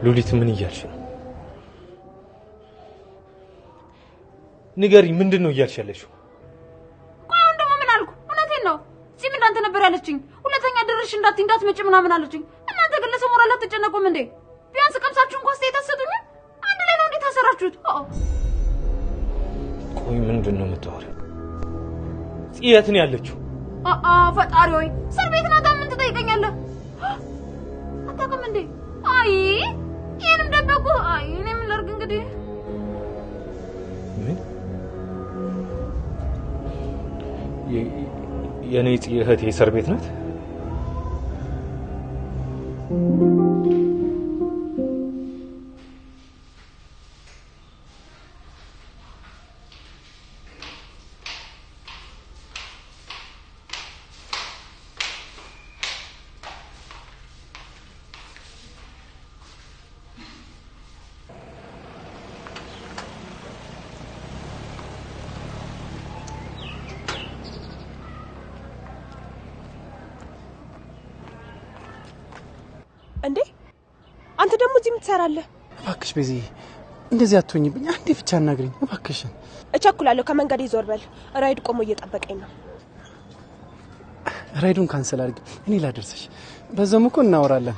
ሉሊት ምን እያልሽ ነው? ንገሪ ምንድነው እያልሽ ያለሽው? ቆይ ደግሞ ምን አልኩ? እውነቴን ነው። ሲም እንዳንተ ነበር ያለችኝ። ሁለተኛ ድርሽ እንዳትመጪ ምናምን አለችኝ። እናንተ ግን ለሰሞራ አትጨነቁም እንዴ? ቢያንስ ቀምሳችሁ እንኳን ተሰጡኝ። አንድ ላይ ነው እንዴ ታሰራችሁት? ቆይ ምንድነው የምታወሪው? ጽየት ነው ያለችው? ፈጣሪ ሆይ እስር ቤት ናታ። ምን ትጠይቀኛለህ? አታውቅም እንዴ? አይ ይሄንም ደበቁ። አይ እኔ ምን ላድርግ እንግዲህ? ምን የኔ ጽየት የእስር ቤት ናት? እንዴ አንተ ደግሞ እዚህ ምትሰራለህ? እባክሽ በዚ እንደዚህ አትሆኝብኝ። አንዴ ብቻ አናግሪኝ እባክሽ። እቸኩላለሁ። ከመንገድ ይዞር በል። ራይድ ቆሞ እየጠበቀኝ ነው። ራይዱን ካንሰል አድርጊ፣ እኔ ላደርሰሽ። በዛም እኮ እናወራለን።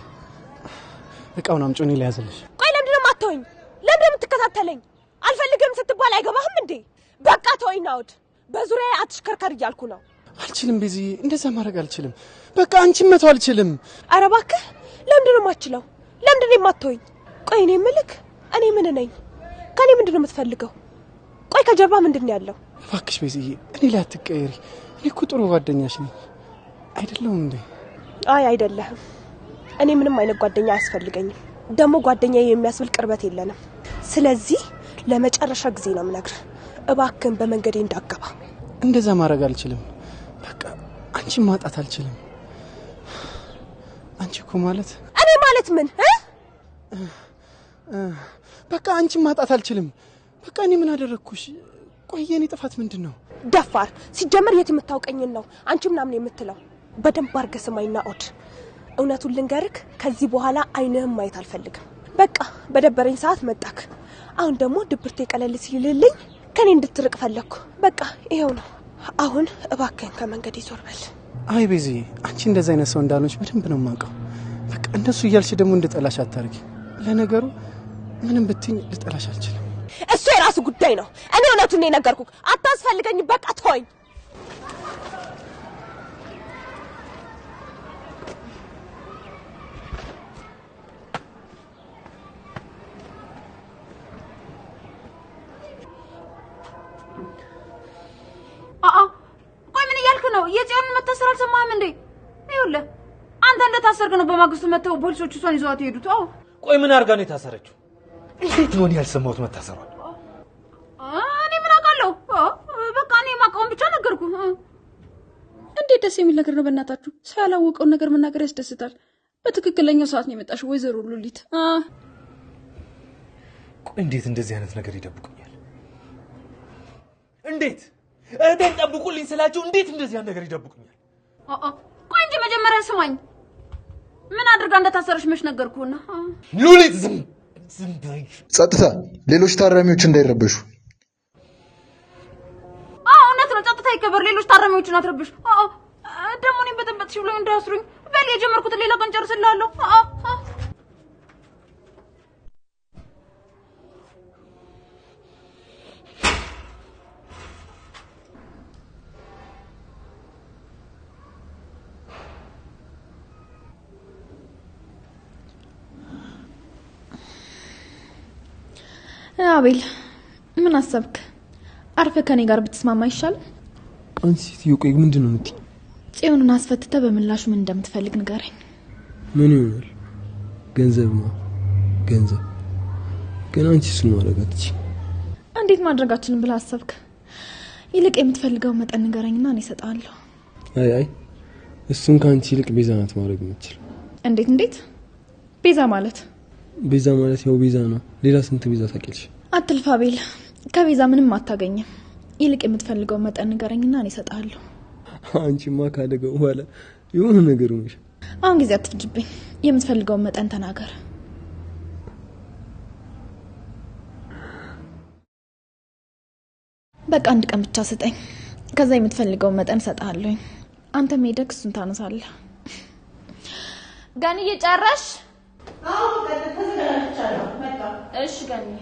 እቃውን አምጪ፣ እኔ ላያዝልሽ። ቆይ ለምንድን ነው የማትተወኝ? ለምንድን ነው የምትከታተለኝ? አልፈልግም ስትባል አይገባህም እንዴ? በቃ ተወኝ ናውድ። በዙሪያ አትሽከርከር እያልኩ ነው። አልችልም በዚ፣ እንደዛ ማድረግ አልችልም። በቃ አንቺን መተው አልችልም። ኧረ እባክህ ለምንድን ነው የማትችለው? ለምንድን ነው የማትተወኝ? ቆይ እኔ ምልክ እኔ ምን ነኝ? ከኔ ምንድን ነው የምትፈልገው? ቆይ ከጀርባ ምንድን ነው ያለው? እባክሽ በዚህ እኔ ላይ አትቀየሪ። እኔ እኮ ጥሩ ጓደኛሽ ነኝ አይደለሁም እንዴ? አይ አይደለህም። እኔ ምንም አይነት ጓደኛ አያስፈልገኝም። ደግሞ ጓደኛዬ የሚያስብል ቅርበት የለንም። ስለዚህ ለመጨረሻ ጊዜ ነው የምነግርህ፣ እባክህን በመንገዴ እንዳትገባ። እንደዛ ማድረግ አልችልም። በቃ አንቺን ማጣት አልችልም። አንቺ እኮ ማለት እኔ ማለት ምን በቃ አንቺን ማጣት አልችልም። በቃ እኔ ምን አደረግኩሽ? ቆይ የኔ ጥፋት ምንድነው? ደፋር ሲጀመር የት የምታውቀኝን ነው አንቺ ምናምን የምትለው? በደንብ አድርገህ ስማኝና ኦድ፣ እውነቱን ልንገርክ፣ ከዚህ በኋላ አይንህም ማየት አልፈልግም። በቃ በደበረኝ ሰዓት መጣክ። አሁን ደግሞ ድብርቴ ቀለል ሲልልኝ ከኔ እንድትርቅ ፈለኩ። በቃ ይሄው ነው። አሁን እባክህን ከመንገድ ይዞር በል። አይ ቤዚ፣ አንቺ እንደዛ አይነት ሰው እንዳልሆንሽ በደንብ ነው የማውቀው። በቃ እንደሱ እያልሽ ደግሞ እንድጠላሽ አታርጊ። ለነገሩ ምንም ብትኝ ልጠላሽ አልችልም። እሱ የራሱ ጉዳይ ነው። እኔ እውነቱን ነው የነገርኩህ። አታስፈልገኝ። በቃ ተወኝ። ቆይ ምን እያልክ ነው? የጽዮን መታሰር አልሰማህም እንዴ? ይኸውልህ አንተ እንደታሰርክ ነው በማግስቱ መተው ፖሊሶቹ እሷን ይዘዋት ሄዱት። ቆይ ምን አድርጋ ነው የታሰረችው? እንዴት ነው ያልሰማሁት መታሰሯል? እኔ ምን አውቃለሁ? በቃ እኔ ማውቀውን ብቻ ነገርኩ። እንዴት ደስ የሚል ነገር ነው በእናታችሁ። ሰው ያላወቀውን ነገር መናገር ያስደስታል። በትክክለኛው ሰዓት ነው የመጣሽው ወይዘሮ ሉሊት። ቆይ እንዴት እንደዚህ አይነት ነገር ይደብቁኛል? እንዴት እህቴን ጠብቁልኝ ስላቸው እንዴት እንደዚህ አይነት ነገር ይደብቁኛል? ቆይ እንጂ መጀመሪያ ስማኝ። ምን አድርጋ እንደታሰረች መች ነገርኩና? ሉሊት ዝም በይ። ጸጥታ! ሌሎች ታራሚዎች እንዳይረበሹ። እውነት ነው። ጸጥታ ይከበር። ሌሎች ታራሚዎችን አትረብሽ። ደግሞ እኔም በጠበጥሽ ብሎኝ እንዳያስሩኝ። በል የጀመርኩትን ሌላ ቀን ጨርስልሃለሁ። አቤል ምን አሰብክ? አርፈ ከኔ ጋር ብትስማማ ይሻል? አንቺ ሴትዮ ቆይ ምንድነው የምትይ? ጽዮንን አስፈትተህ በምላሹ ምን እንደምትፈልግ ንገረኝ። ምን ይሆናል? ገንዘብ ነው። ገንዘብ ግን አንቺ እሱን ማድረግ አትችይም። እንዴት ማድረጋችንን ብለህ አሰብክ? ይልቅ የምትፈልገው መጠን ንገረኝና እኔ እሰጥሃለሁ። አይ እሱን ካንቺ ይልቅ ቤዛ ናት ማድረግ የምትችል። እንዴት? ቤዛ ማለት ያው ቤዛ ነው። ሌላ ስንት ቤዛ ታውቂያለሽ? አትልፋ አቤል፣ ከቤዛ ምንም አታገኝም። ይልቅ የምትፈልገው መጠን ንገረኝና እኔ እሰጥሃለሁ። አንቺማ ካደገው በኋላ የሆነ ነገር ሆነሽ። አሁን ጊዜ አትፍጅብኝ። የምትፈልገው መጠን ተናገር። በቃ አንድ ቀን ብቻ ስጠኝ። ከዛ የምትፈልገውን መጠን ሰጣለኝ። አንተ ሄደክ እሱን ታነሳለህ። ጋንዬ ጨረሽ? አዎ ተዘጋጅቻለሁ። መጣ። እሺ ጋንዬ።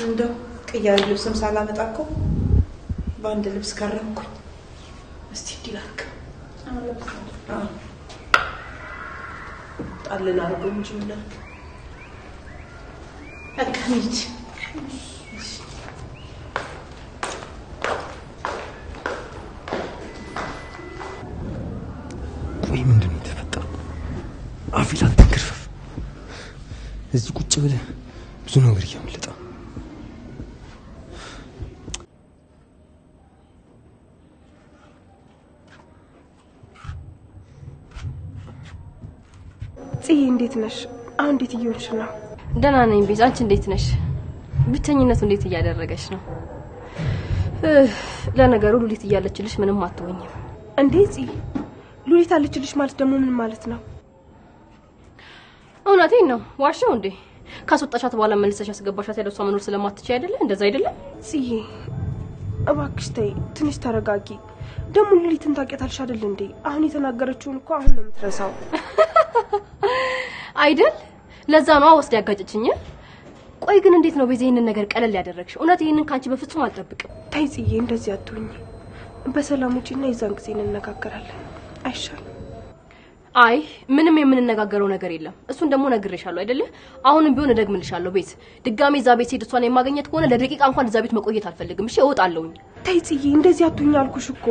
እንደው ቅያሪ ልብስም ሳላመጣ እኮ በአንድ ልብስ ከረምኩኝ። እስቲ እንዲላክ ጣልን አድርጎ እንጂ ምን አካሚት ወይ ምንድን ነው የተፈጠረው? አፊል አትንክርፈፍ። እዚህ ቁጭ ብለህ ብዙ ነገር እያመለጠ ጽዬ እንዴት ነሽ? አሁን እንዴት እየሆንሽ ነው? ደህና ነኝ ቤዛ። አንቺ እንዴት ነሽ? ብቸኝነቱ እንዴት እያደረገሽ ነው? ለነገሩ ሉሊት እያለችልሽ ምንም አትሆኝም። እንዴ ጽዬ ሉሊት አለችልሽ ማለት ደግሞ ምን ማለት ነው? እውነቴን ነው። ዋሽው እንዴ? ካስወጣሻት በኋላ መልሰሽ ያስገባሻት ያለሷ መኖር ስለማትችይ አይደለ? እንደዛ አይደለም? ጽዬ እባክሽ ተይ፣ ትንሽ ተረጋጊ። ደግሞ ሉሊትን ታውቂያታለሽ አይደል እንዴ? አሁን የተናገረችውን እኮ አሁን ነው የምትረሳው አይደል? ለዛ ነው ወስድ ያጋጨችኝ። ቆይ ግን እንዴት ነው በዚህ ይሄንን ነገር ቀለል ያደረግሽ? እውነት ይሄንን ካንቺ በፍጹም አልጠብቅም። ተይ ጽዬ እንደዚህ አትሁኝ። በሰላም ውጪና የዛን ጊዜ እንነጋገራለን አይሻልም? አይ ምንም የምንነጋገረው ነገር የለም። እሱን ደግሞ ነግሬሻለሁ አይደለ? አሁንም ቢሆን እደግምልሻለሁ። ቤት ድጋሜ እዛ ቤት ሄድ እሷን የማገኘት ከሆነ ለደቂቃ እንኳን እዛ ቤት መቆየት አልፈልግም። እሺ እወጣለሁኝ። ተይ ጽዬ እንደዚህ አትሁኝ አልኩሽ እኮ።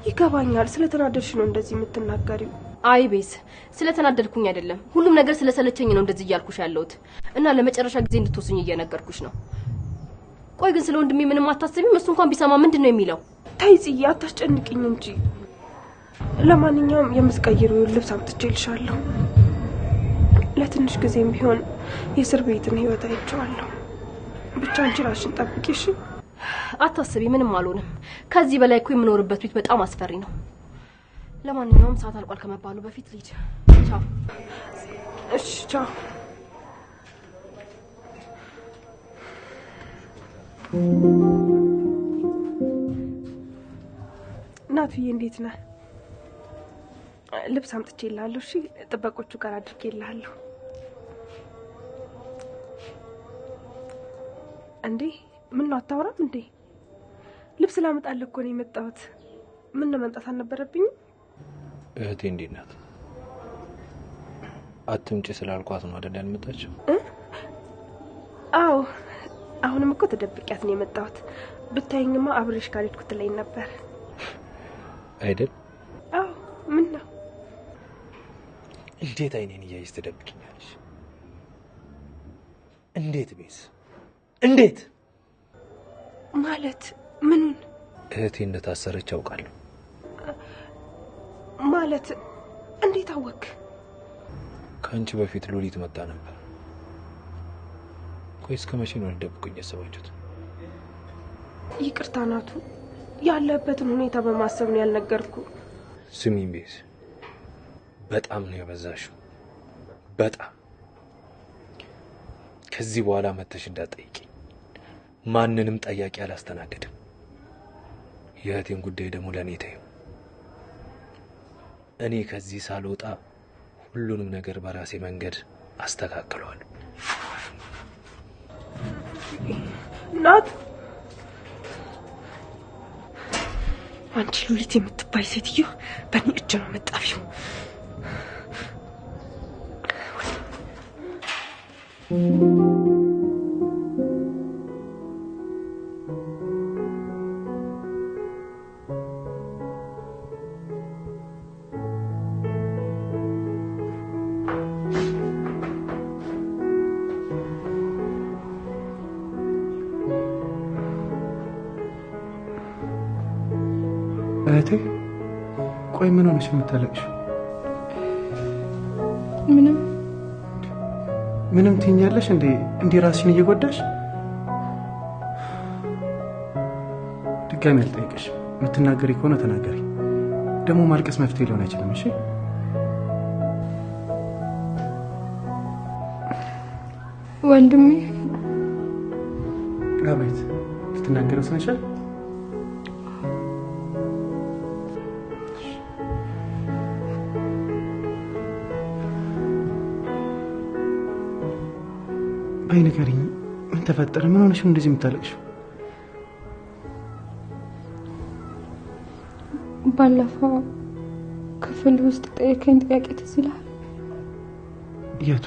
ይገባኛል ስለተናደድሽ ነው እንደዚህ የምትናገሪው። አይ ቤት ስለተናደድኩኝ አይደለም፣ ሁሉም ነገር ስለሰለቸኝ ነው እንደዚህ እያልኩሽ ያለሁት እና ለመጨረሻ ጊዜ እንድትወስኝ እየነገርኩሽ ነው። ቆይ ግን ስለ ወንድሜ ምንም አታስቢም? እሱ እንኳን ቢሰማ ምንድነው የሚለው? ተይ ጽዬ አታስጨንቅኝ እንጂ። ለማንኛውም የምትቀይሪው ልብስ አምጥቼልሻለሁ። ለትንሽ ጊዜም ቢሆን የእስር ቤትን ህይወት አይቼዋለሁ። ብቻ አንቺ ራስሽን ጠብቂ እሺ? አታስቢ፣ ምንም አልሆንም። ከዚህ በላይ እኮ የምኖርበት ቤት በጣም አስፈሪ ነው። ለማንኛውም ሰዓት አልቋል ከመባሉ በፊት ልሂድ። ቻው። እሺ ቻው። ናትዬ እንዴት ነህ? ልብስ አምጥቼልሃለሁ። እሺ ጥበቆቹ ጋር አድርጌልሃለሁ። እንዴ ምን ነው አታወራም እንዴ? ልብስ ላመጣልህ እኮ ነው የመጣሁት። ምን ነው መምጣት አልነበረብኝም? እህቴ እንዴት ናት? አትምጪ ስላልኳት ነው አይደል ያልመጣችው? አዎ አሁንም እኮ ተደብቂያት ነው የመጣሁት። ብታይኝማ አብሬሽ ጋር ሄድኩ ትለኝ ነበር አይደል? አዎ ምን ነው? እንዴት አይኔን እያየሽ ትደብቂኛለሽ? እንዴት ቤስ? እንዴት ማለት ምኑን? እህቴ እንደታሰረች አውቃለሁ። ማለት እንዴት አወክ? ከአንቺ በፊት ሉሊት መጣ ነበር። ቆይ እስከ መቼ ነው ልደብቁኝ ያሰባችሁት? ይቅርታ ናቱ፣ ያለበትን ሁኔታ በማሰብ ነው ያልነገርኩ። ስሚኝ ቤዝ፣ በጣም ነው የበዛሽው። በጣም ከዚህ በኋላ መተሽ እንዳትጠይቂኝ። ማንንም ጠያቂ አላስተናግድም። የእህቴን ጉዳይ ደግሞ ለኔ ተይው። እኔ ከዚህ ሳልወጣ ሁሉንም ነገር በራሴ መንገድ አስተካክለዋለሁ። ናት አንቺ ሉሊት የምትባይ ሴትዮ በእኔ እጅ ነው መጣፊው። እህቴ ቆይ ምን ሆነሽ የምታለቅሽው? ምንም ትኛለሽ እንዴ? እንዲህ ራስሽን እየጎዳሽ? ድጋሚ አልጠይቅሽ። የምትናገሪ ከሆነ ተናገሪ። ደግሞ ማልቀስ መፍትሄ ሊሆን አይችልም። እሺ ወንድሜ አቤት ልትናገረው ስለቻል አይ ንገሪኝ ምን ተፈጠረ ምን ሆነሽ እንደዚህ የምታለቅሽው ባለፈው ክፍል ውስጥ ጠየቀኝ ጥያቄ ትዝ ይልሃል የቱ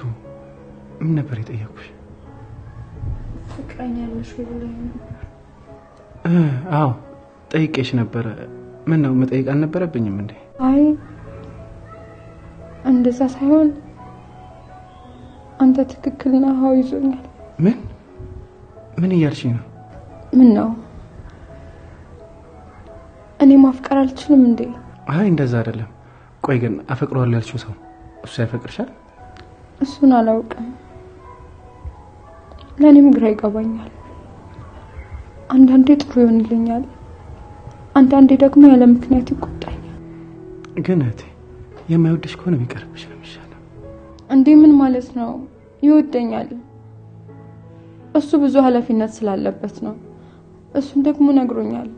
ምን ነበር የጠየቁሽ ፍቅረኛ ያለሽ ወይ ብለኝ አዎ ጠይቄሽ ነበር ምን ነው መጠየቅ አልነበረብኝም እንዴ አይ እንደዛ ሳይሆን አንተ ትክክል ነህ አዎ ይዞኛል ምን እያልሽኝ ነው ምን ነው እኔ ማፍቀር አልችልም እንዴ አይ እንደዛ አይደለም ቆይ ግን አፈቅረዋለሁ ያልሽው ሰው እሱ ያፈቅርሻል እሱን አላውቅም ለኔም ግራ ይገባኛል አንዳንዴ ጥሩ ይሆንልኛል አንዳንዴ ደግሞ ያለ ምክንያት ይቆጣኛል ግን እቴ የማይወድሽ ከሆነ ቢቀርብሽ ነው የሚሻለው እንዴ ምን ማለት ነው ይወደኛል እሱ ብዙ ኃላፊነት ስላለበት ነው እሱን ደግሞ ነግሮኛል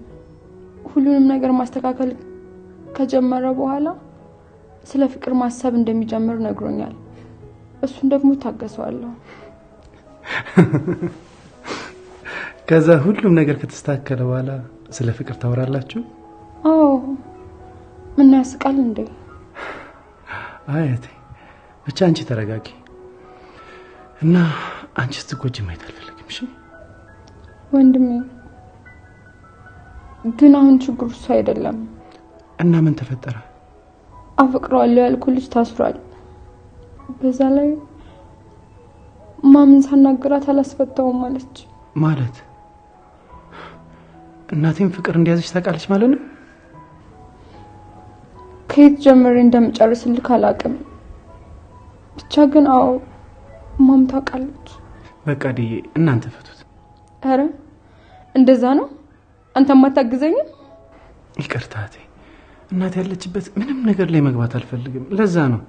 ሁሉንም ነገር ማስተካከል ከጀመረ በኋላ ስለ ፍቅር ማሰብ እንደሚጀምር ነግሮኛል እሱን ደግሞ ታገሰዋለሁ ከዛ ሁሉም ነገር ከተስተካከለ በኋላ ስለ ፍቅር ታወራላችሁ አዎ ምን ያስቃል እንዴ አያቴ ብቻ አንቺ ተረጋጊ እና አንቺ ስትጎጂ ማየት አልፈልግም እሺ ወንድሜ ግን አሁን ችግሩ እሱ አይደለም እና ምን ተፈጠረ አፈቅረዋለሁ ያልኩት ልጅ ታስሯል በዛ ላይ ማምን ሳናገራት አላስፈታውም ማለት እናቴም ፍቅር እንዲያዝሽ ታውቃለች ማለት ነው ከየት ጀምሬ እንደምጨርስልክ አላውቅም ብቻ ግን አዎ ማም ታውቃለች በቃ ዲዬ እናንተ ፈቱት አረ እንደዛ ነው አንተ ማታግዘኝ ይቅርታቴ እናቴ ያለችበት ምንም ነገር ላይ መግባት አልፈልግም ለዛ ነው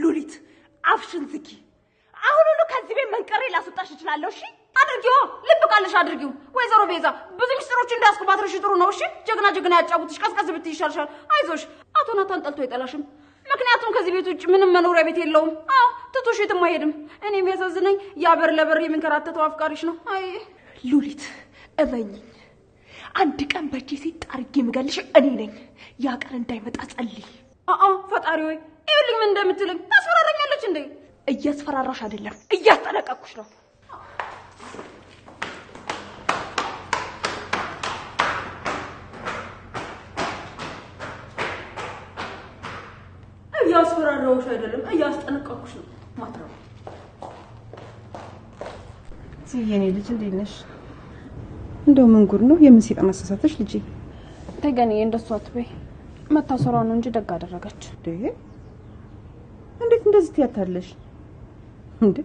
ሉሊት አፍሽን ዝጊ አሁን ነው ከዚህ ቤት መንቀሬ ላስወጣሽ እችላለሁ እሺ አድርጊው ልብ ቃልሽ አድርጊው ወይዘሮ ቤዛ ብዙ ሚስጥሮች እንዳስኩባትሽ ጥሩ ነው እሺ ጀግና ያጫውትሽ ቀስቀስ ብትይ ይሻልሻል አይዞሽ አቶ ናታን ጠልቶ አይጠላሽም ምክንያቱም ከዚህ ቤት ውጭ ምንም መኖሪያ ቤት የለውም አዎ ትቶሽ የትም አይሄድም እኔም ያሳዝነኝ ያበር ለበር የሚንከራተተው አፍቃሪሽ ነው አይ ሉሊት እመኚኝ አንድ ቀን በእጄ ሲጣርጌ ምገልሽ እኔ ነኝ ያ ቀን እንዳይመጣ ጸልይ ፈጣሪ ሆይ ይኸውልኝ ምን እንደምትለኝ ታስፈራራኛለች እንዴ እያስፈራራሽ አይደለም እያስጠነቀቅኩሽ ነው እያስፈራራሁሽ አይደለም እያስጠነቀቅኩሽ ነው ማትረባ የኔ ልጅ እንዴት ነሽ እንደው ምን ጉድ ነው የምን ሲጠና አሳሳተሽ ልጅ ተገኘ እንደሷ አትበይ መታሰሯ ነው እንጂ ደግ አደረገች እንዴት እንደዚህ ትያታለሽ እንዴ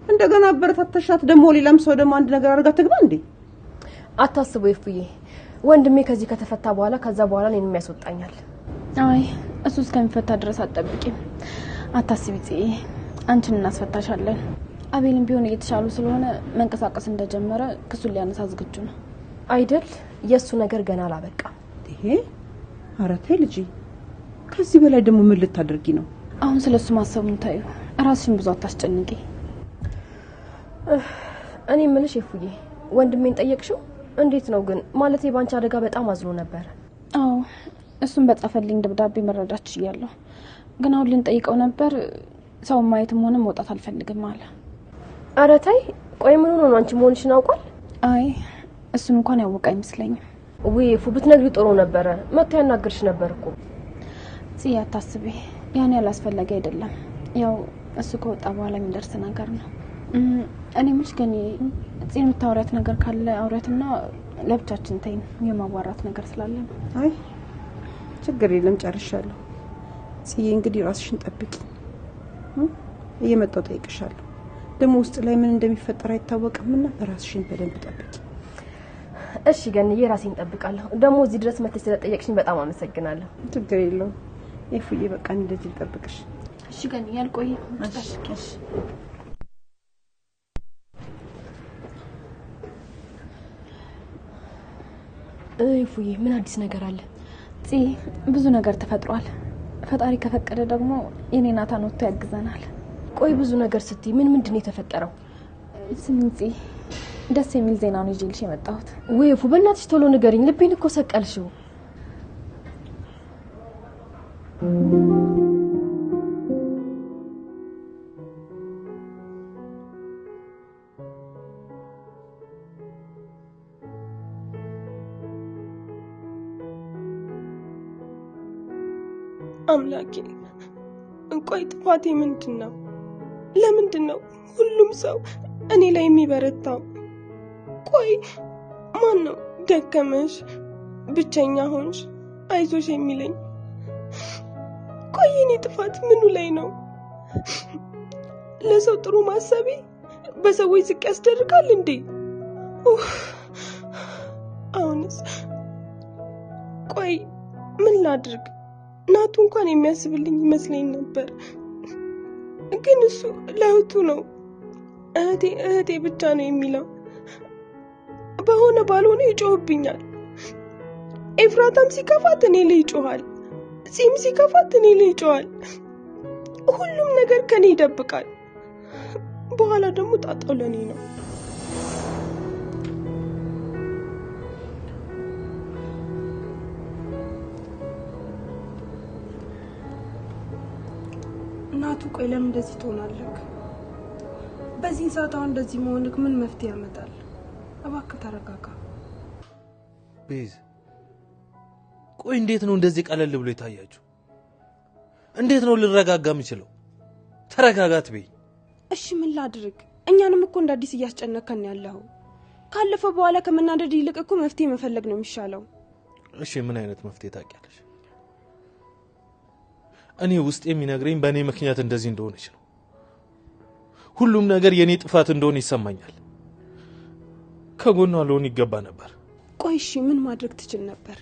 እንደገና አበረታተሻት ደግሞ ሌላም ሰው ደግሞ አንድ ነገር አድርጋ ትግባ እንዴ አታስቡ ይፍዬ ወንድሜ ከዚህ ከተፈታ በኋላ ከዛ በኋላ እኔንም ያስወጣኛል አይ እሱ እስከሚፈታ ድረስ አትጠብቂም። አታስቢ ጽዬ፣ አንቺን እናስፈታሻለን። አቤልም ቢሆን እየተሻሉ ስለሆነ መንቀሳቀስ እንደጀመረ ክሱን ሊያነሳ ዝግጁ ነው አይደል? የሱ ነገር ገና አላበቃም። ይሄ አራቴ ልጅ ከዚህ በላይ ደግሞ ምን ልታደርጊ ነው? አሁን ስለሱ ማሰቡን ታዩ። ራስሽን ብዙ አታስጨንቂ። እኔ ምልሽ ይፉዬ፣ ወንድሜን ጠየቅሽው? እንዴት ነው ግን? ማለቴ ባንቺ አደጋ በጣም አዝኖ ነበር። አዎ እሱን በጻፈልኝ ደብዳቤ መረዳት ችያለሁ። ግን አሁን ልንጠይቀው ነበር። ሰው ማየትም ሆነ መውጣት አልፈልግም አለ። ኧረ ተይ፣ ቆይ ምን ሆኖ ነው? አንቺ መሆንሽን አውቋል? አይ እሱን እንኳን ያወቀ አይመስለኝም። ወይ ይፉ ብትነግሪው ጥሩ ነበረ። መጥቶ ያናግርሽ ነበር እኮ። ጽዬ አታስቢ፣ ያን ያላስፈላጊ አይደለም። ያው እሱ ከወጣ በኋላ የሚደርስ ነገር ነው። እኔ ምንሽ ግን ጽዬ የምታወሪያት ነገር ካለ አውሪያትና ለብቻችን ተይን። የማዋራት ነገር ስላለ ነው። አይ ችግር የለም ጨርሻለሁ። ጽዬ እንግዲህ ራስሽን ጠብቂ። እየመጣሁ ጠይቅሻለሁ። ደግሞ ውስጥ ላይ ምን እንደሚፈጠር አይታወቅምና ራስሽን በደንብ ጠብቂ። እሺ ገንዬ፣ ራሴን ጠብቃለሁ። ደግሞ እዚህ ድረስ መጥተሽ ስለጠየቅሽኝ በጣም አመሰግናለሁ። ችግር የለውም ይፉዬ፣ በቃ እንደዚህ ልጠብቅሽ። እሺ ገንዬ፣ ያልቆይ። እሺ ይፉዬ፣ ምን አዲስ ነገር አለ? ጽዬ ብዙ ነገር ተፈጥሯል። ፈጣሪ ከፈቀደ ደግሞ የኔ ናታን ወጥቶ ያግዘናል። ቆይ ብዙ ነገር ስትይ ምንድን ነው የተፈጠረው? ስሚኝ ጽዬ፣ ደስ የሚል ዜና ነው ይዤልሽ የመጣሁት። ወይ ይፉ፣ በእናትሽ ቶሎ ንገሪኝ። ልቤን እኮ ሰቀልሽው። አምላኬ፣ እንቆይ ጥፋቴ ምንድነው? ለምንድነው ሁሉም ሰው እኔ ላይ የሚበረታው? ቆይ ማን ነው ደከመሽ፣ ብቸኛ ሆንሽ፣ አይዞሽ የሚለኝ? ቆይ የኔ ጥፋት ምኑ ላይ ነው? ለሰው ጥሩ ማሰቤ በሰዎች ዝቅ ያስደርጋል እንዴ? አሁንስ ቆይ ምን ላድርግ? ናቱ እንኳን የሚያስብልኝ ይመስለኝ ነበር፣ ግን እሱ ለእህቱ ነው እህቴ ብቻ ነው የሚለው። በሆነ ባልሆነ ይጮህብኛል። ኤፍራታም ሲከፋት እኔ ላይ ይጮሃል፣ ጺም ሲከፋት እኔ ላይ ይጮሃል። ሁሉም ነገር ከኔ ይደብቃል። በኋላ ደግሞ ጣጣው ለኔ ነው። ናቱ፣ ቆይ ለምን እንደዚህ ትሆናለህ? በዚህ ሰዓት አሁን እንደዚህ መሆንክ ምን መፍትሄ ያመጣል? እባክህ ተረጋጋ። ቤዝ፣ ቆይ እንዴት ነው እንደዚህ ቀለል ብሎ የታያችሁ? እንዴት ነው ልረጋጋ የምችለው? ተረጋጋት በይ። እሺ ምን ላድርግ? እኛንም እኮ እንደ አዲስ እያስጨነከን ያለው። ካለፈ በኋላ ከመናደድ ይልቅ እኮ መፍትሄ መፈለግ ነው የሚሻለው። እሺ ምን አይነት መፍትሄ ታውቂያለሽ? እኔ ውስጥ የሚነግረኝ በእኔ ምክንያት እንደዚህ እንደሆነች ነው። ሁሉም ነገር የኔ ጥፋት እንደሆነ ይሰማኛል። ከጎኗ ልሆን ይገባ ነበር። ቆይ እሺ ምን ማድረግ ትችል ነበር?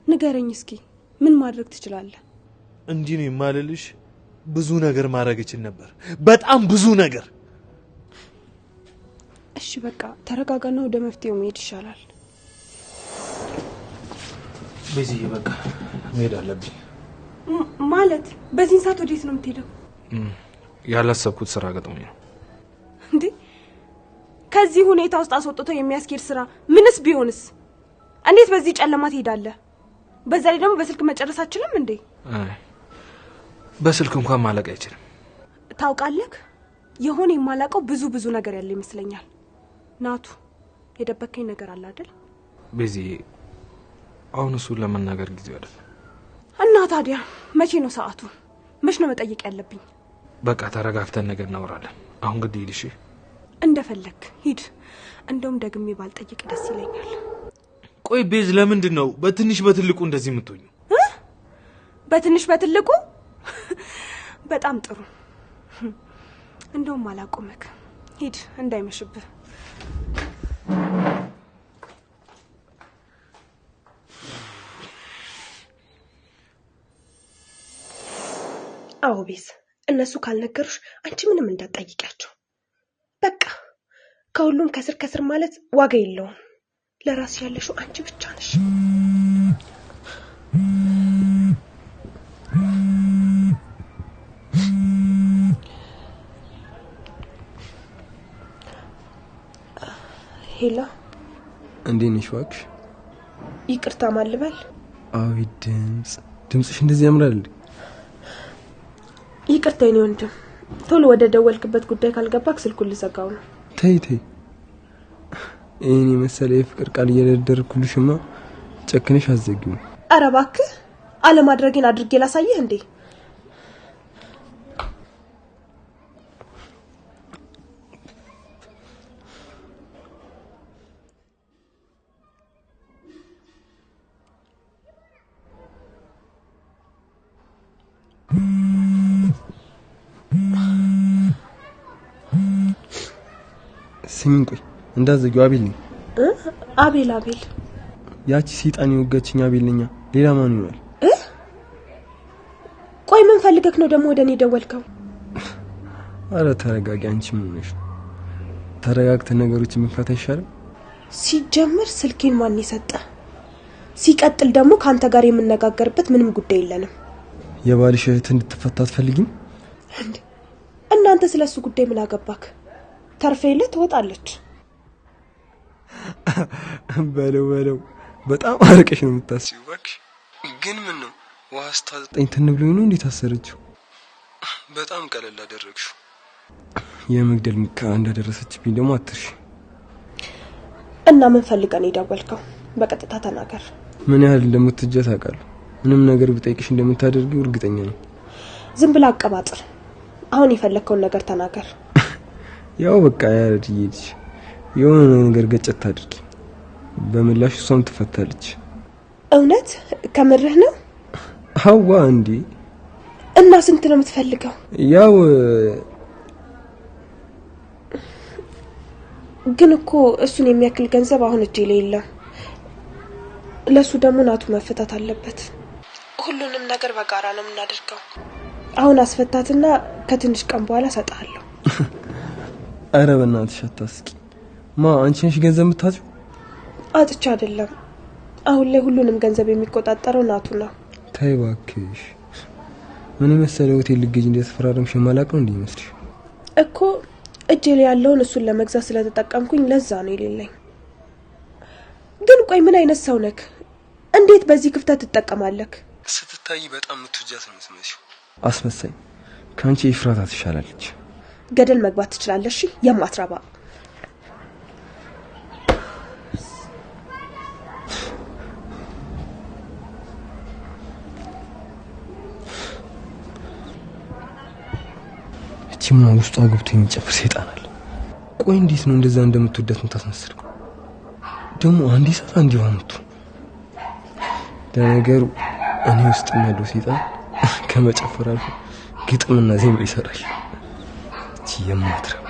ንገረኝ እስኪ፣ ምን ማድረግ ትችላለህ? እንዲህ ነው የማልልሽ፣ ብዙ ነገር ማድረግ እችል ነበር፣ በጣም ብዙ ነገር። እሺ በቃ ተረጋጋና ወደ መፍትሄው መሄድ ይሻላል። በዚህ በቃ መሄድ አለብኝ። ማለት በዚህ ሰዓት ወዴት ነው የምትሄደው? ያላሰብኩት ስራ ገጥሞኝ ነው። እንዴ ከዚህ ሁኔታ ውስጥ አስወጥቶ የሚያስኬድ ስራ ምንስ ቢሆንስ? እንዴት በዚህ ጨለማ ትሄዳለህ? በዛ ላይ ደግሞ በስልክ መጨረስ አችልም እንዴ? በስልክ እንኳን ማለቅ አይችልም። ታውቃለህ፣ የሆነ የማላቀው ብዙ ነገር ያለ ይመስለኛል። ናቱ፣ የደበከኝ ነገር አለ አይደል? በዚህ አሁን እሱን ለመናገር ጊዜው አይደለም። እና ታዲያ መቼ ነው ሰዓቱ? መች ነው መጠየቅ ያለብኝ? በቃ ተረጋግተን ነገር እናወራለን። አሁን ግድ ሂድ። እሺ እንደፈለክ ሂድ። እንደውም ደግሜ ባልጠይቅ ደስ ይለኛል። ቆይ ቤዝ፣ ለምንድን ነው በትንሽ በትልቁ እንደዚህ የምትሆኙ? በትንሽ በትልቁ? በጣም ጥሩ። እንደውም አላቆመክ። ሂድ እንዳይመሽብህ። ቤዝ፣ እነሱ ካልነገሩሽ አንቺ ምንም እንዳትጠይቂያቸው። በቃ ከሁሉም ከስር ከስር ማለት ዋጋ የለውም። ለራስ ያለሽው አንቺ ብቻ ነሽ። ሄሎ፣ እንዴት ነሽ? እባክሽ ይቅርታ ማልበል? አቤት ድምፅሽ እንደዚህ ያምራል። ይቅርታ የኔ ወንድም፣ ቶሎ ወደ ደወልክበት ጉዳይ ካልገባክ ስልኩን ልዘጋው ነው። ተይ ይሄኔ መሰለ የፍቅር ቃል እየደረደርኩልሽማ ጨክነሽ አዘጊው። ኧረ እባክህ አለማድረጌን አድርጌ ላሳየህ እንዴ? ስሚኝ፣ ቆይ እንዳዘጊው አቤል ነኝ። አቤል? ያቺ ሰይጣን የወገችኝ አቤል ነኝ። ሌላ ማን ይሆናል? ቆይ ምን ፈልገክ ነው ደግሞ ወደኔ ደወልከው? አረ ተረጋጊ። አንቺ ምን ሆነሽ? ተረጋግተን ነገሮችን መፍታት አይሻልም? ሲጀምር ስልኬን ማን ይሰጣ? ሲቀጥል ደግሞ ካንተ ጋር የምነጋገርበት ምንም ጉዳይ የለንም። የባልሽ እህት እንድትፈታ አትፈልጊም? እናንተ ስለሱ ጉዳይ ምን አገባክ? ተርፌለ ትወጣለች። በለው በጣም አርቀሽ ነው የምታስቢው። እባክሽ ግን ምን ነው ውሃ ስታጠጣኝ ትንብሎኝ ነው እንዴት አሰረችው? በጣም ቀለል አደረግሽው። የመግደል ሙከራ እንደደረሰችብኝ ደግሞ አትርሺ። እና ምን ፈልገን የደወልከው? በቀጥታ ተናገር። ምን ያህል እንደምትጀት አውቃለሁ። ምንም ነገር ብጠይቅሽ እንደምታደርጊው እርግጠኛ ነኝ። ዝም ብላ አቀባጥር። አሁን የፈለከውን ነገር ተናገር። ያው በቃ ያረድይልሽ የሆነ ነገር ገጨት አድርጊ። በምላሽ እሷም ትፈታለች። እውነት ከምርህ ነው? አዋ እንዴ! እና ስንት ነው የምትፈልገው? ያው ግን እኮ እሱን የሚያክል ገንዘብ አሁን እጄ ላይ የለም። ለሱ ደግሞ ናቱ መፈታት አለበት። ሁሉንም ነገር በጋራ ነው የምናደርገው። አሁን አስፈታትና ከትንሽ ቀን በኋላ ሰጣለሁ። አረ በእናትሽ አታስቂ። አንቺ ነሽ ገንዘብ የምታጭው? አጥቻ አይደለም። አሁን ላይ ሁሉንም ገንዘብ የሚቆጣጠረው ናቱ ነው። ተይ እባክሽ። ምን መሰለ ሆቴል ልገኝ እንደተፈራረምሽ ማላቅ ነው እንዴ ይመስልሽ? እኮ እጄ ላይ ያለውን እሱን ለመግዛት ስለተጠቀምኩኝ ለዛ ነው የሌለኝ። ግን ቆይ ምን አይነት ሰው ነክ? እንዴት በዚህ ክፍተት ትጠቀማለክ? ስትታይ በጣም ምትውጃት ነው የምትመስለው። አስመሳይ። ካንቺ ይፍራታ ትሻላለች። ገደል መግባት ትችላለሽ የማትረባ። እቺማ ውስጧ ገብቶ የሚጨፍር ሰይጣን አለ። ቆይ እንዴት ነው እንደዛ እንደምትወዳት የምታስመስለው? ደግሞ አንዴ ሰፋ እንዲዋምቱ። ለነገሩ እኔ ውስጥ ያለው ሰይጣን ከመጨፈር አልፎ ግጥምና ዜማ ይሰራል። እቺ የማትረባ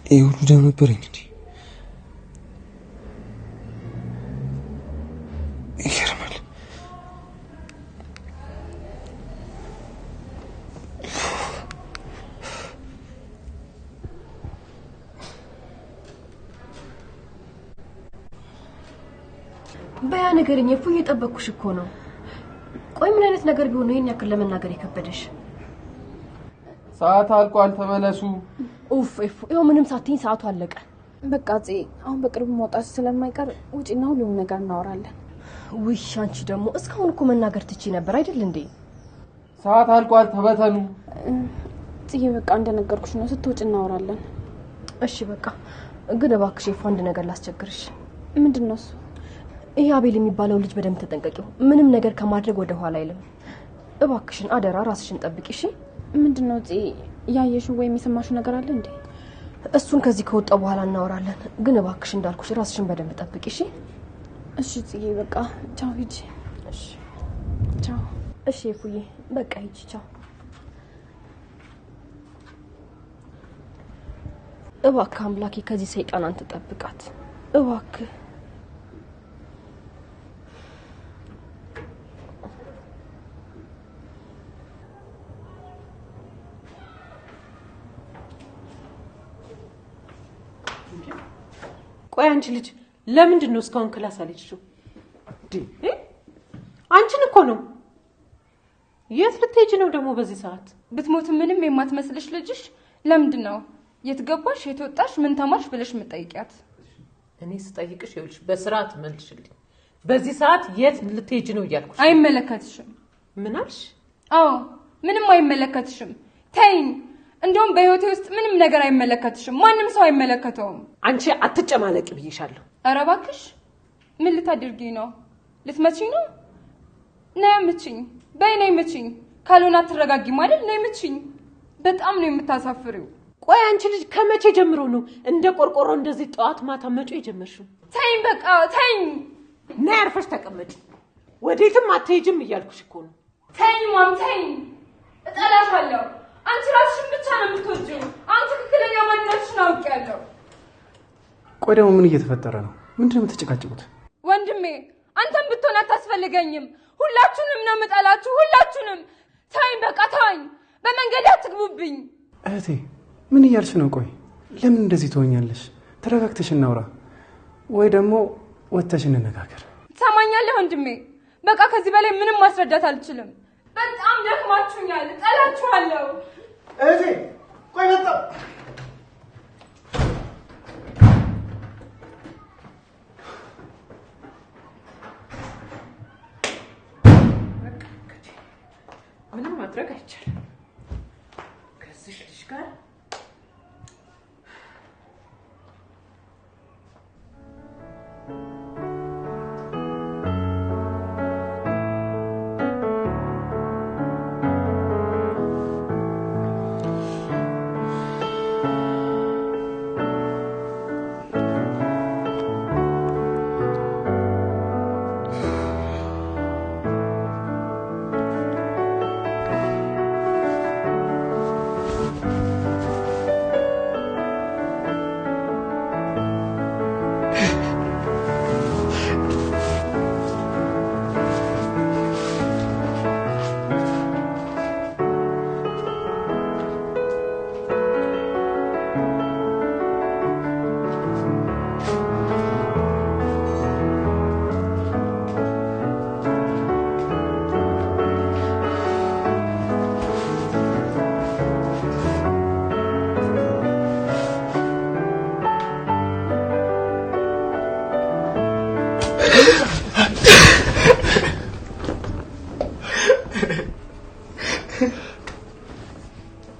ይሁሉ ደም ነበረኝ እንዴ? ይገርማል። በያ ነገርኝ እኮ እየጠበቅኩሽ እኮ ነው። ቆይ ምን አይነት ነገር ቢሆን ነው ይሄን ያክል ለመናገር የከበደሽ? ሰዓት አልቋል፣ ተመለሱ። ኡፍ ይኸው ምንም ሳትይኝ ሰዓቱ አለቀ። በቃ አሁን በቅርብ መውጣት ስለማይቀር ውጪና ሁሉም ነገር እናወራለን። ውይ አንቺ ደግሞ እስካሁን እኮ መናገር ትቺ ነበር አይደል እንዴ? ሰዓት አልቋል፣ ተበተኑ። ጽዬ በቃ እንደነገርኩሽ ነው፣ ስትወጪ እናወራለን። እሺ በቃ ግን እባክሽ አንድ ነገር ላስቸግርሽ። ምንድነው እሱ? ይሄ አቤል የሚባለው ልጅ በደንብ ተጠንቀቂው። ምንም ነገር ከማድረግ ወደ ኋላ አይልም። እባክሽን አደራ ራስሽን ጠብቂ እሺ? ምንድነው ያየሽው ወይም የሰማሽው ነገር አለ እንዴ? እሱን ከዚህ ከወጣ በኋላ እናወራለን። ግን እባክሽ እንዳልኩሽ ራስሽን በደንብ ጠብቂ እሺ? እሺ ጽዬ በቃ ቻው ሂጂ። እሺ ቻው። እሺ እፉዬ በቃ ሂጂ ቻው። እባክህ አምላኬ ከዚህ ሰይጣን አንተ ጠብቃት እባክህ። ቆይ አንቺ ልጅ ለምንድን ነው እስካሁን ክላስ አልሄድሽው? አንቺን እኮ ነው። የት ልትሄጂ ነው ደግሞ በዚህ ሰዓት? ብትሞት ምንም የማትመስልሽ ልጅሽ ለምንድን ነው የት ገባሽ የት ወጣሽ ምን ተማርሽ ብለሽ የምትጠይቂያት? እኔ ስጠይቅሽ ይኸውልሽ በስርዓት መልሽልኝ። በዚህ ሰዓት የት ልትሄጂ ነው እያልኩሽ። አይመለከትሽም። ምን አልሽ? አዎ ምንም አይመለከትሽም። ተይኝ። እንደውም በህይወቴ ውስጥ ምንም ነገር አይመለከትሽም። ማንም ሰው አይመለከተውም። አንቺ አትጨማለቂ ብዬሻለሁ። ኧረ እባክሽ ምን ልታደርጊ ነው? ልትመቺኝ ነው? ነይ ምቺኝ። በይ ነይ ምቺኝ። ካልሆነ አትረጋጊም አይደል? ነይ ምቺኝ። በጣም ነው የምታሳፍሪው። ቆይ አንቺ ልጅ ከመቼ ጀምሮ ነው እንደ ቆርቆሮ እንደዚህ ጠዋት ማታ መጮ የጀመርሽው? ተይኝ በቃ ተይኝ። ነይ አርፈሽ ተቀመጪ። ወዴትም አትሄጂም እያልኩሽ እኮ ነው። ተይኝ ማም ተይኝ። እጠላሻለሁ። አንቺ ራስሽን ብቻ ነው የምትወጂው። አንቺ ትክክለኛ ማንነትሽን አውቄያለሁ። ቆይ ደግሞ ምን እየተፈጠረ ነው? ምንድን ነው የምትጨቃጨቁት? ወንድሜ አንተም ብትሆን አታስፈልገኝም። ሁላችሁንም ነው የምጠላችሁ፣ ሁላችሁንም። ተይኝ በቃ ተይኝ። በመንገድ አትግቡብኝ። እህቴ ምን እያልሽ ነው? ቆይ ለምን እንደዚህ ትሆኛለሽ? ተረጋግተሽ እናውራ፣ ወይ ደግሞ ወጥተሽ እንነጋገር። ትሰማኛለህ ወንድሜ? በቃ ከዚህ በላይ ምንም ማስረዳት አልችልም። በጣም ደክማችሁኛል። ጠላችኋለሁ። እህቴ ቆይ መጣሁ። ምንም ማድረግ አይቻልም ከዚህ ልጅ ጋር።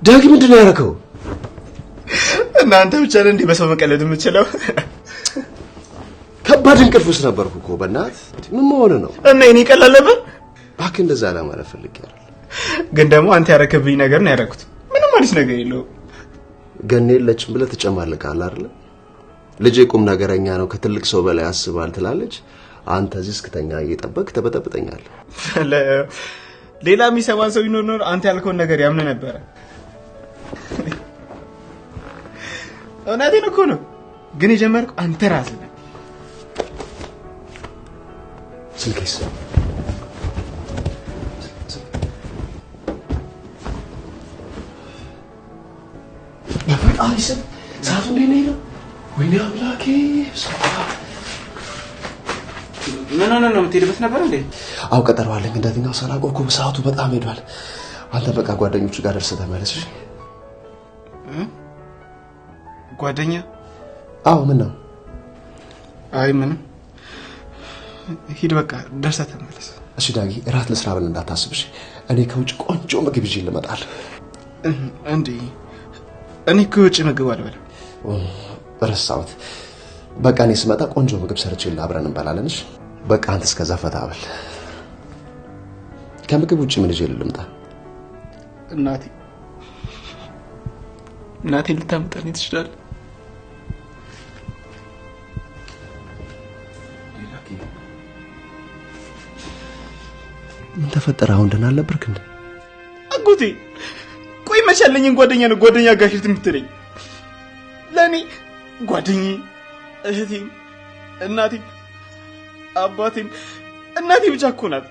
ዳጊ ምንድን ነው ያደረገው? እናንተ ብቻ እንዴ በሰው መቀለድ የምትችለው? ከባድ እንቅልፍ ውስጥ ነበርኩ እኮ በእናትህ። ምን መሆን ነው? እና እኔ ቀላለበት እባክህ እንደዛ ለማለት ፈልጌ አይደል። ግን ደግሞ አንተ ያረከብኝ ነገር ነው ያደረኩት። ምንም አዲስ ነገር የለውም። ገኔ የለችም ብለህ ትጨማልቃለህ አይደል? ልጄ ቁም ነገረኛ ነው፣ ከትልቅ ሰው በላይ ያስባል ትላለች። አንተ እዚህ እስክተኛ እየጠበቅ ተበጠብጠኛለህ። ሌላ የሚሰማን ሰው ይኖር አንተ ያልከውን ነገር ያምን ነበር። እውነቴን እኮ ነው። ግን የጀመርከው አንተ ራስህ ነህ። ስልኬስ በፈጣሪ ስም ሰዓቱ እንዴት ነው? ወይኔ አምላኬ! ምን ሆነ ነው የምትሄድበት ነበር እንዴ? አው ቀጠሮ አለኝ። እንደዚህኛው ሳላውቀው እኮ ሰዓቱ በጣም ሄዷል። አንተ በቃ ጓደኞቹ ጋር ደርሰህ ተመለስ። እሺ? ጓደኛ? አዎ። ምን ነው? አይ ምንም። ሂድ በቃ ደርሰህ ተመለስ። እሺ ዳጊ፣ እራት ልስራ ብለን እንዳታስብሽ። እኔ ከውጭ ቆንጆ ምግብ ይዤ ልመጣለሁ። እንዴ እኔ ከውጭ ምግብ አልበላም። ረሳሁት። በቃ እኔ ስመጣ ቆንጆ ምግብ ሰርቼልህ አብረን እንበላለን። እሺ? በቃ አንተ እስከዛ ፈታ በል። ከምግብ ውጭ ምን ይዤ ልምጣ? እናቴ ልታመጣልኝ ትችላለህ? ምን ተፈጠረ? አሁን ደህና አልነበርክ እንዴ? አጎቴ ቆይ መቼ ያለኝን ጓደኛ ነው ጓደኛ ጋሽት የምትለኝ? ለኔ ጓደኛዬ፣ እህቴም፣ እናቴም፣ አባቴም እናቴ ብቻ እኮ ናት።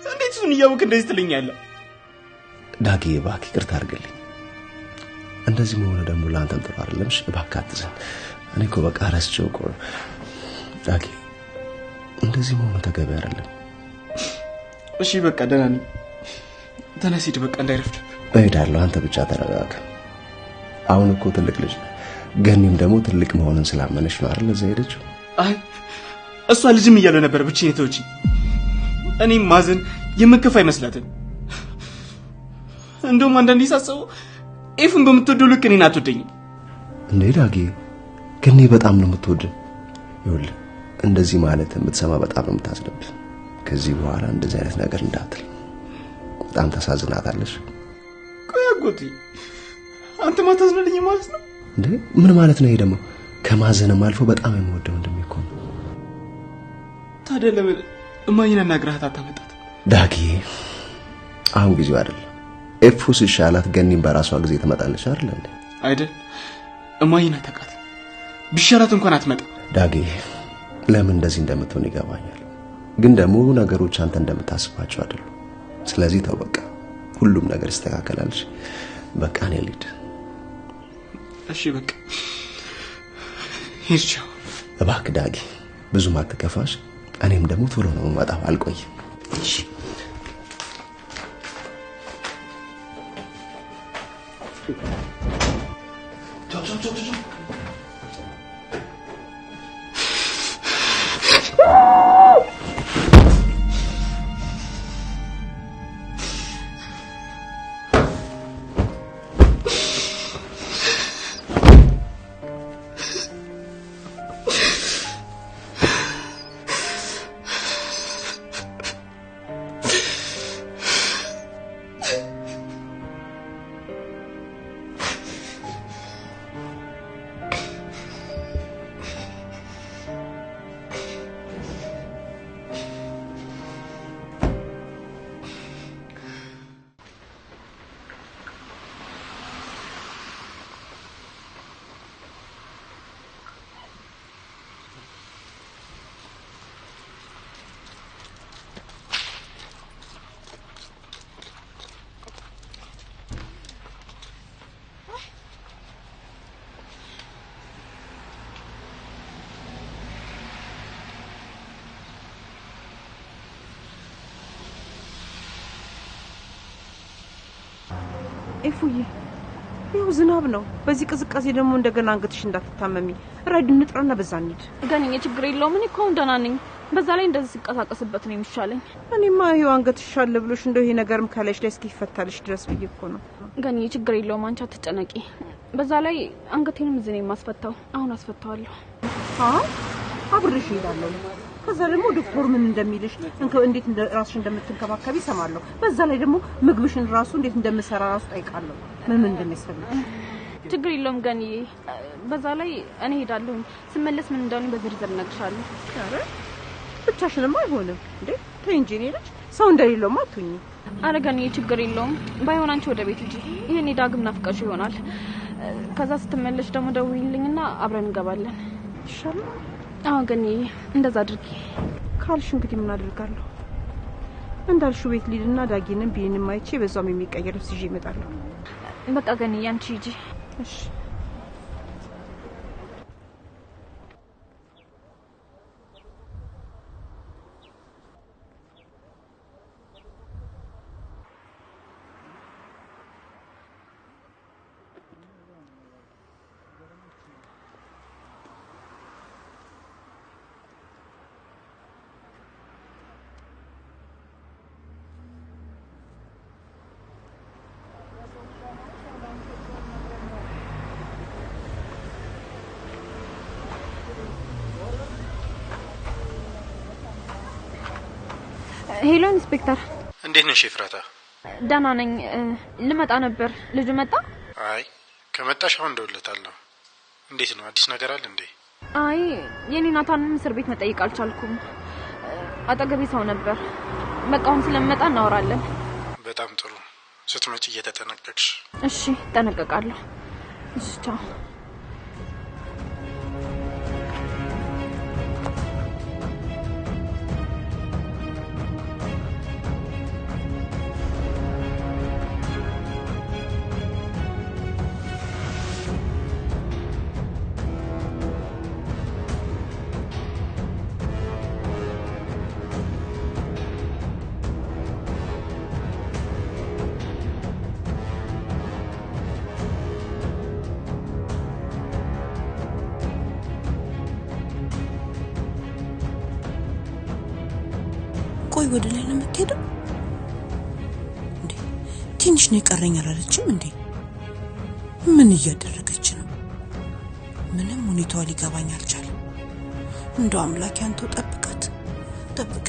እንዴት እሱን እያወቅ እንደዚህ ትለኛለህ? ዳጊ እባክህ ይቅርታ አድርግልኝ። እንደዚህ መሆኑ ደግሞ ለአንተም ጥሩ አይደለም። እሺ እባክህ አትዘን። እኔ እኮ በቃ ረስቼው እኮ ነው። ዳጊ እንደዚህ መሆኑ ተገቢ አይደለም። እሺ በቃ ደህና ነኝ። ተነስ ሂድ በቃ እንዳይረፍድ። እሄዳለሁ። አንተ ብቻ ተረጋጋ። አሁን እኮ ትልቅ ልጅ ነህ። ገኒም ደግሞ ትልቅ መሆንን ስላመነች ነው አይደል እዛ ሄደችው? አይ እሷ ልጅም እያለ ነበር ብቻዬን የተወችኝ። እኔም ማዘን የምከፋ አይመስላትም። እንደውም አንዳንዴ ሳስበው ኤፍን በምትወደው ልክ እኔን አትወደኝም። እንዴ ዳጊ፣ ገኒ በጣም ነው የምትወደው። ይኸውልህ እንደዚህ ማለት የምትሰማ በጣም ነው የምታስደብህ። ከዚህ በኋላ እንደዚህ አይነት ነገር እንዳትል። በጣም ታሳዝናታለሽ። ቆይ አጎቴ አንተ ማታዝንልኝ ማለት ነው እንዴ? ምን ማለት ነው ይሄ ደግሞ? ከማዘንም አልፎ በጣም የምወደው ወንድሜ እኮ ነው። ታዲያ ለምን እማዬን አናግረሃት አታመጣት? ዳጊ አሁን ጊዜው አይደለም። ኤፉ ሲሻላት ገኒም በራሷ ጊዜ ትመጣለች አይደል እንዴ? አይደል? እማዬን አታውቃት። ቢሻላት እንኳን አትመጣ። ዳጊ ለምን እንደዚህ እንደምትሆን ይገባኛል። ግን ደግሞ ነገሮች አንተ እንደምታስባቸው አይደሉም። ስለዚህ ተው በቃ፣ ሁሉም ነገር ይስተካከላል። በቃ እኔ ልሂድ። እሺ በቃ ሂድ። ቻው። እባክህ ዳጊ ብዙም አትከፋሽ። እኔም ደግሞ ቶሎ ነው የምመጣው፣ አልቆይም። እሺ ኤፉዬ ይኸው ዝናብ ነው። በዚህ ቅዝቃዜ ደግሞ እንደገና አንገትሽ እንዳትታመሚ ራይድ እንጥራና በዛ እንሂድ። ገንዬ ችግር የለውም። እኔ እኮ አሁን ደህና ነኝ። በዛ ላይ እንደዚህ ሲንቀሳቀስበት ነው የሚሻለኝ። እኔማ ይኸው አንገትሽ አለ ብሎሽ እንደው ይሄ ነገርም ካለሽ ላይ እስኪፈታልሽ ድረስ ብዬ እኮ ነው። ገንዬ ችግር የለውም። አንቺ አትጨነቂ። በዛ ላይ አንገቴንም እዚህ ነው የማስፈታው። አሁን አስፈታዋለሁ። አብሬሽ እሄዳለሁ። ከዛ ደግሞ ዶክተር ምን እንደሚልሽ እንዴት ራስሽ እንደምትንከባከቢ ሰማለሁ። በዛ ላይ ደግሞ ምግብሽን ራሱ እንዴት እንደምሰራ ራሱ ጠይቃለሁ። ምን እንደሚያስፈልግ ችግር የለውም ገንዬ። በዛ ላይ እኔ ሄዳለሁ። ስመለስ ምን እንደሆነ በዝርዝር እነግርሻለሁ። አረ ብቻሽንማ አይሆንም እንዴ? ተይ እንጂ እኔ ልጅ ሰው እንደሌለውማ አትሁኚ። አረ ገንዬ ችግር የለውም። ባይሆን አንቺ ወደ ቤት ሂጂ። ይሄኔ ዳግም ናፍቀሽ ይሆናል። ከዛ ስትመለሽ ደግሞ ደውይልኝና አብረን እንገባለን። ይሻላል? አዎ ግን እንደዛ አድርጊ ካልሽ እንግዲህ ምን አደርጋለሁ? እንዳልሽው ቤት ሊድና ዳጊንም ቢንም አይቼ በዛም የሚቀየር ልብስ ይዤ እመጣለሁ። በቃ ግን ያንቺ ሂጂ። እሺ ሄሎ ኢንስፔክተር፣ እንዴት ነሽ ኤፍራታ? ደህና ነኝ። ልመጣ ነበር። ልጁ መጣ? አይ ከመጣሽ አሁን እደውልለታለሁ። እንዴት ነው? አዲስ ነገር አለ እንዴ? አይ የኔ ናታንን እስር ቤት መጠየቅ አልቻልኩም። አጠገቤ ሰው ነበር። በቃ አሁን ስለመጣ እናወራለን። በጣም ጥሩ። ስትመጪ እየተጠነቀቅሽ። እሺ እጠነቀቃለሁ። እሺ ቻው። ቆይ ወደ ላይ ነው የምትሄደው እንዴ? ትንሽ ነው የቀረኝ አላለችም እንዴ? ምን እያደረገች ነው? ምንም ሁኔታዋ ሊገባኝ አልቻለም። እንደው አምላክ ያንተው ጠብቃት ጠብቅ።